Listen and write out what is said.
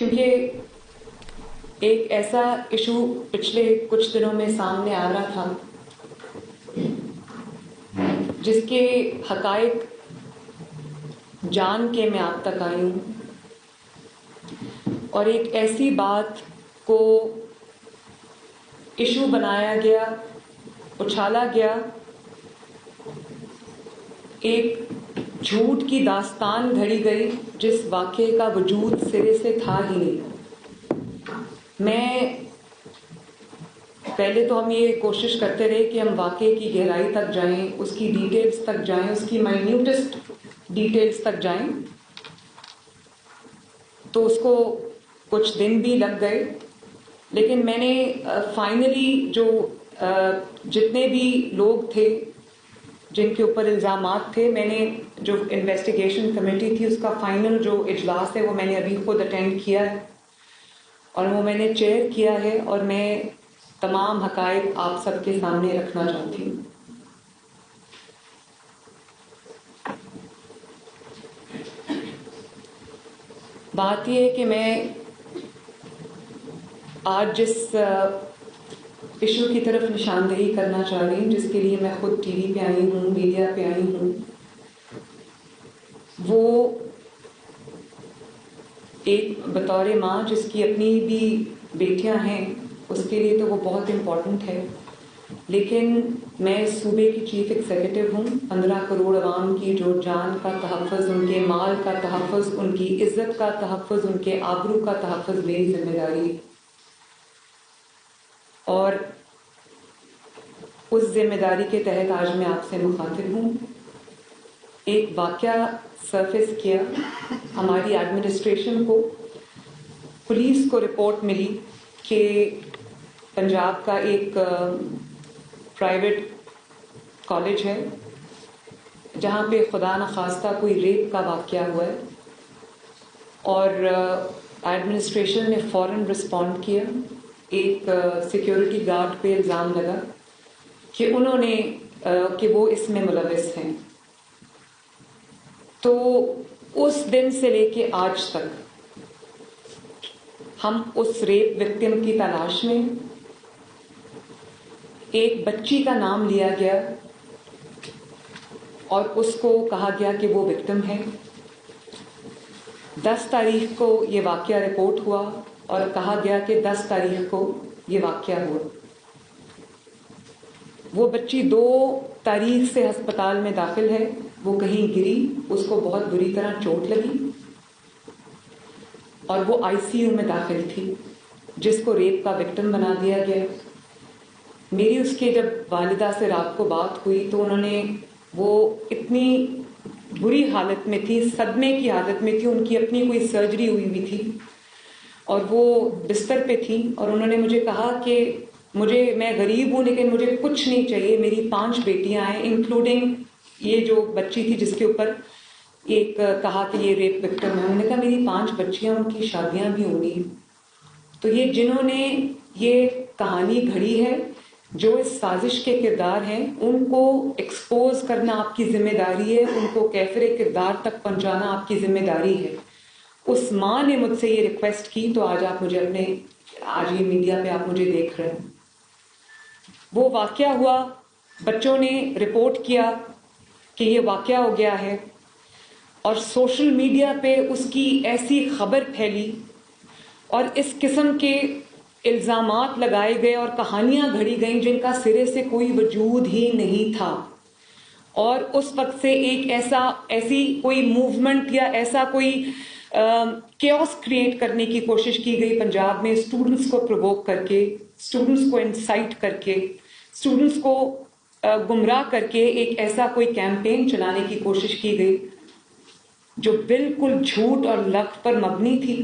کیونکہ ایک ایسا ایشو پچھلے کچھ دنوں میں سامنے آ رہا تھا جس کے حقائق جان کے میں آپ تک آئی ہوں، اور ایک ایسی بات کو ایشو بنایا گیا، اچھالا گیا، ایک جھوٹ کی داستان گھڑی گئی جس واقعے کا وجود سرے سے تھا ہی نہیں۔ پہلے تو ہم یہ کوشش کرتے رہے کہ ہم واقعے کی گہرائی تک جائیں، اس کی ڈیٹیلز تک جائیں، اس کی مائنیوٹسٹ ڈیٹیلز تک جائیں، تو اس کو کچھ دن بھی لگ گئے، لیکن میں نے فائنلی جو جتنے بھی لوگ تھے جن کے اوپر الزامات تھے، میں نے جو انویسٹیگیشن کمیٹی تھی اس کا فائنل جو اجلاس ہے وہ میں نے ابھی خود اٹینڈ کیا ہے، اور وہ میں نے چیئر کیا ہے، اور میں تمام حقائق آپ سب کے سامنے رکھنا چاہتی ہوں۔ بات یہ ہے کہ میں آج جس ایشو کی طرف نشاندہی کرنا چاہ رہی ہوں، جس کے لیے میں خود ٹی وی پہ آئی ہوں، میڈیا پہ آئی ہوں، وہ ایک بطور ماں جس کی اپنی بھی بیٹیاں ہیں اس کے لیے تو وہ بہت امپورٹنٹ ہے، لیکن میں اس صوبے کی چیف ایگزیکٹو ہوں۔ 15 کروڑ عوام کی جو جان کا تحفظ، ان کے مال کا تحفظ، ان کی عزت کا تحفظ، ان کے آبرو کا تحفظ میری ذمہ داری ہے، اور اس ذمہ داری کے تحت آج میں آپ سے مخاطب ہوں۔ ایک واقعہ سرفیس کیا، ہماری ایڈمنسٹریشن کو، پولیس کو رپورٹ ملی کہ پنجاب کا ایک پرائیویٹ کالج ہے جہاں پہ خدا نخواستہ کوئی ریپ کا واقعہ ہوا ہے، اور ایڈمنسٹریشن نے فوراً رسپونڈ کیا۔ ایک سیکیورٹی گارڈ پہ الزام لگا کہ انہوں نے کہ وہ اس میں ملوث ہیں، تو اس دن سے لے کے آج تک ہم اس ریپ وکٹم کی تلاش میں۔ ایک بچی کا نام لیا گیا اور اس کو کہا گیا کہ وہ وکٹم ہے۔ 10 تاریخ کو یہ واقعہ رپورٹ ہوا اور کہا گیا کہ 10 تاریخ کو یہ واقعہ ہوا۔ وہ بچی 2 تاریخ سے ہسپتال میں داخل ہے، وہ کہیں گری، اس کو بہت بری طرح چوٹ لگی اور وہ ICU میں داخل تھی، جس کو ریپ کا وکٹم بنا دیا گیا۔ میری اس کے جب والدہ سے رات کو بات ہوئی تو انہوں نے، وہ اتنی بری حالت میں تھی، صدمے کی حالت میں تھی، ان کی اپنی کوئی سرجری ہوئی تھی اور وہ بستر پہ تھی، اور انہوں نے مجھے کہا کہ میں غریب ہوں لیکن مجھے کچھ نہیں چاہیے، میری 5 بیٹیاں ہیں انکلوڈنگ یہ جو بچی تھی جس کے اوپر ایک کہا کہ یہ ریپ وکٹم ہے۔ انہوں نے کہا میری 5 بچیاں، ان کی شادیاں بھی ہوں گی۔ تو یہ جنہوں نے یہ کہانی گھڑی ہے، جو اس سازش کے کردار ہیں، ان کو ایکسپوز کرنا آپ کی ذمہ داری ہے، ان کو کیفر کردار تک پہنچانا آپ کی ذمہ داری ہے۔ اس ماں نے مجھ سے یہ ریکویسٹ کی، تو آج آپ مجھے آج یہ میڈیا پہ آپ مجھے دیکھ رہے ہیں۔ وہ واقعہ ہوا، بچوں نے رپورٹ کیا کہ یہ واقعہ ہو گیا ہے، اور سوشل میڈیا پہ اس کی ایسی خبر پھیلی اور اس قسم کے الزامات لگائے گئے اور کہانیاں گھڑی گئیں جن کا سرے سے کوئی وجود ہی نہیں تھا، اور اس وقت سے ایک ایسی کوئی موومنٹ یا ایسا کوئی کیوس کریٹ کرنے کی کوشش کی گئی پنجاب میں، اسٹوڈنٹس کو پرووک کر کے، اسٹوڈنٹس کو انسائٹ کر کے، اسٹوڈنٹس کو گمراہ کر کے ایک ایسا کوئی کیمپین چلانے کی کوشش کی گئی جو بالکل جھوٹ اور لغو پر مبنی تھی۔